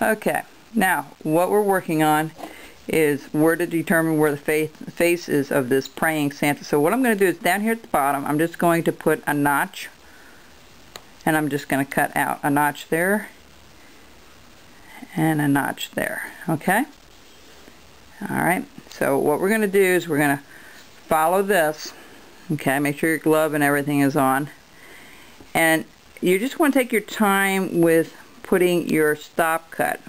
Okay, now what we're working on is where to determine where the face is of this praying Santa. So what I'm going to do is down here at the bottom, I'm just going to put a notch, and I'm just going to cut out a notch there and a notch there. Okay? Alright, so what we're going to do is we're going to follow this. Okay, make sure your glove and everything is on. And you just want to take your time with putting your stop cut.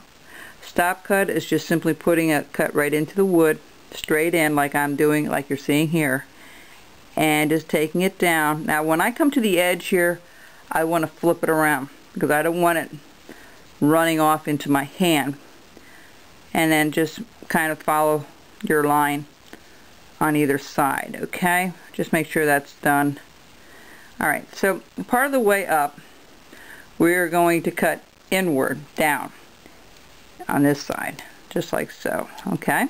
Stop cut is just simply putting a cut right into the wood, straight in like I'm doing, like you're seeing here, and just taking it down. Now when I come to the edge here, I want to flip it around because I don't want it running off into my hand. And then just kind of follow your line on either side. Okay, just make sure that's done. Alright, so part of the way up, we're going to cut inward, down on this side, just like so. Okay,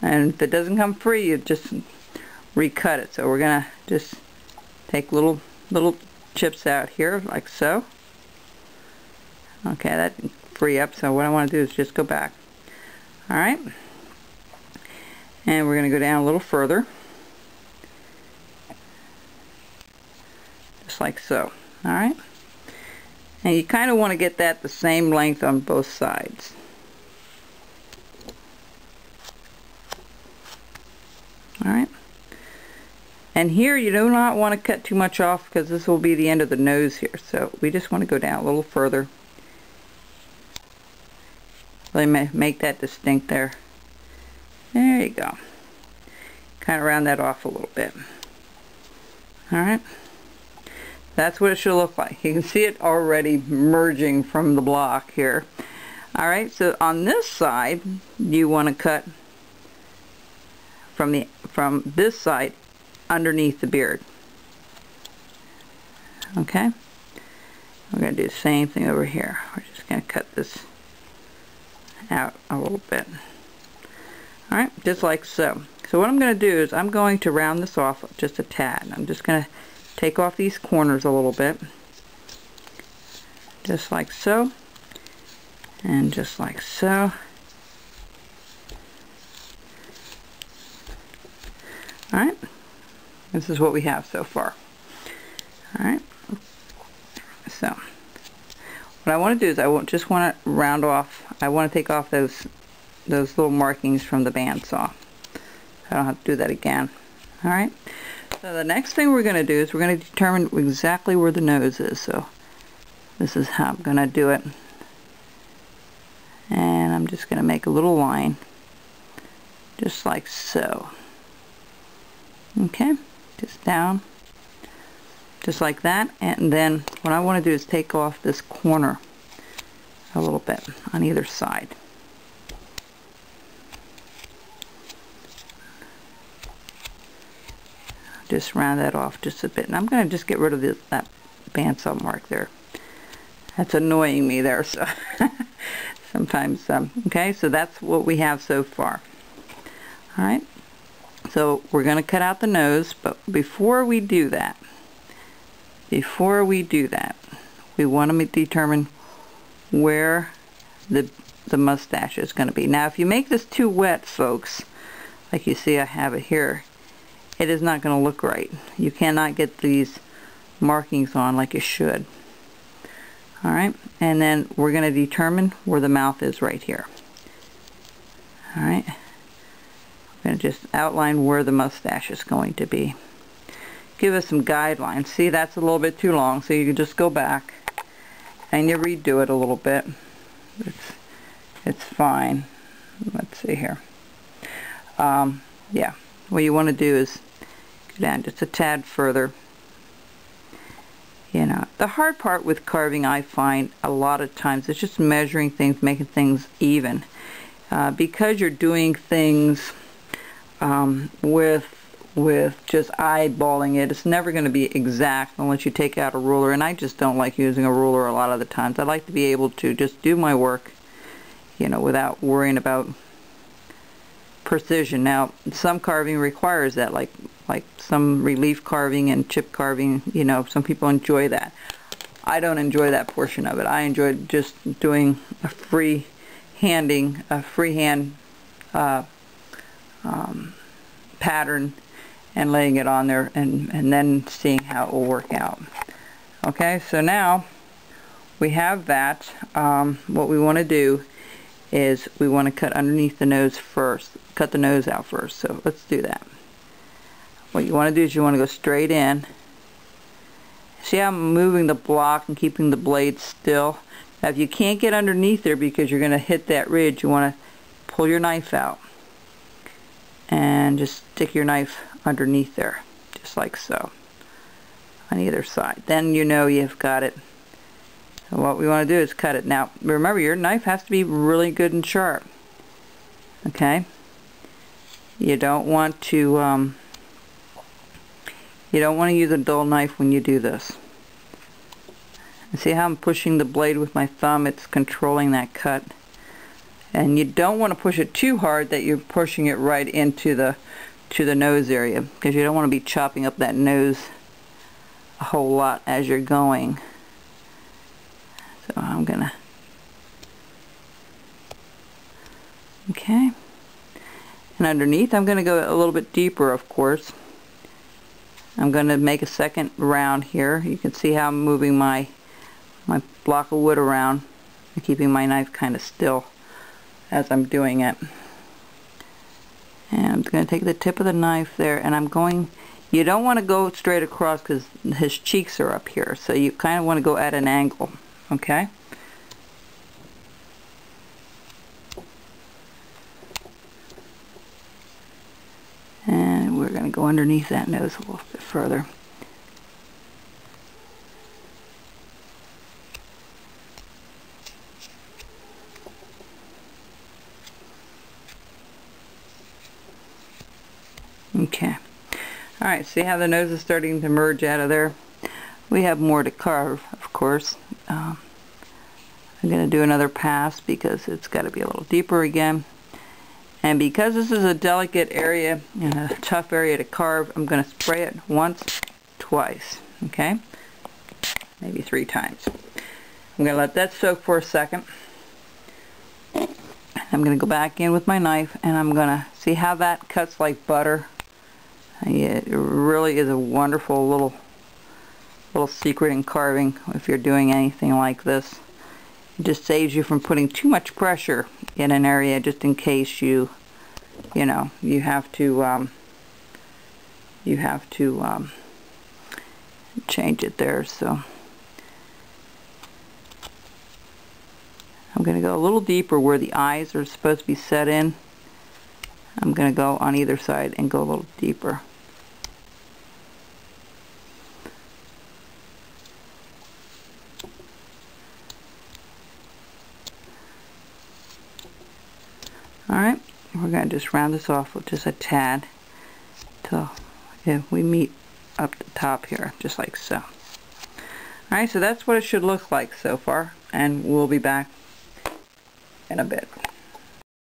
and if it doesn't come free, you just recut it. So we're gonna just take little chips out here like so. Okay, that didn't free up, so what I want to do is just go back. Alright, and we're going to go down a little further, just like so. Alright, and you kind of want to get that the same length on both sides. Alright, and here you do not want to cut too much off because this will be the end of the nose here, so we just want to go down a little further. Really make that distinct there. There you go. Kind of round that off a little bit. Alright, that's what it should look like. You can see it already merging from the block here. Alright, so on this side you want to cut from this side underneath the beard. Okay, we're going to do the same thing over here. We're just going to cut this out a little bit. Alright, just like so. So what I'm going to do is I'm going to round this off just a tad. I'm just going to take off these corners a little bit, just like so, and just like so. Alright, this is what we have so far. Alright, so what I want to do is I just want to round off, I want to take off those little markings from the bandsaw. I don't have to do that again. Alright, so the next thing we're going to do is we're going to determine exactly where the nose is. So this is how I'm going to do it. And I'm just going to make a little line, just like so. Okay, just down, just like that. And then what I want to do is take off this corner a little bit on either side. Just round that off just a bit, and I'm going to just get rid of that bandsaw mark there. That's annoying me there, so sometimes. Okay, so that's what we have so far. All right, so we're going to cut out the nose, but before we do that, we want to determine where the mustache is going to be. Now, if you make this too wet, folks, like you see I have it here, it is not going to look right. You cannot get these markings on like you should. Alright, and then we're going to determine where the mouth is right here. Alright, I'm going to just outline where the mustache is going to be. Give us some guidelines. See, that's a little bit too long, so you can just go back and you redo it a little bit. It's fine. Let's see here. Yeah, what you want to do is go down just a tad further. You know, the hard part with carving, I find a lot of times, is just measuring things, making things even. Because you're doing things with just eyeballing it, it's never going to be exact unless you take out a ruler, and I just don't like using a ruler a lot of the times. I like to be able to just do my work, you know, without worrying about precision. Now, some carving requires that, like some relief carving and chip carving. You know, some people enjoy that. I don't enjoy that portion of it. I enjoy just doing a freehand pattern and laying it on there and then seeing how it will work out. Okay, so now we have that. What we want to do is we want to cut underneath the nose first. Cut the nose out first. So let's do that. What you want to do is you want to go straight in. See how I'm moving the block and keeping the blade still? Now if you can't get underneath there because you're going to hit that ridge, you want to pull your knife out and just stick your knife underneath there, just like so, on either side. Then you know you've got it. So what we want to do is cut it. Now remember, your knife has to be really good and sharp. Okay? You don't want to use a dull knife when you do this. And see how I'm pushing the blade with my thumb? It's controlling that cut. And you don't want to push it too hard that you're pushing it right into the nose area, because you don't want to be chopping up that nose a whole lot as you're going. So I'm gonna, okay, and underneath I'm gonna go a little bit deeper, of course. I'm gonna make a second round here. You can see how I'm moving my block of wood around and keeping my knife kind of still as I'm doing it. And I'm going to take the tip of the knife there, and I'm going, you don't want to go straight across because his cheeks are up here, so you kind of want to go at an angle, okay? And we're going to go underneath that nose a little bit further. Okay. Alright, see how the nose is starting to merge out of there? We have more to carve, of course. I'm going to do another pass because it's got to be a little deeper again. And because this is a delicate area and a tough area to carve, I'm going to spray it once, twice, okay? Maybe 3 times. I'm going to let that soak for a second. I'm going to go back in with my knife, and I'm going to see how that cuts like butter. It really is a wonderful little secret in carving if you're doing anything like this. It just saves you from putting too much pressure in an area, just in case you have to change it there. So I'm going to go a little deeper where the eyes are supposed to be set in. I'm going to go on either side and go a little deeper. Alright, we're going to just round this off with just a tad till we meet up the top here, just like so. Alright, so that's what it should look like so far, and we'll be back in a bit.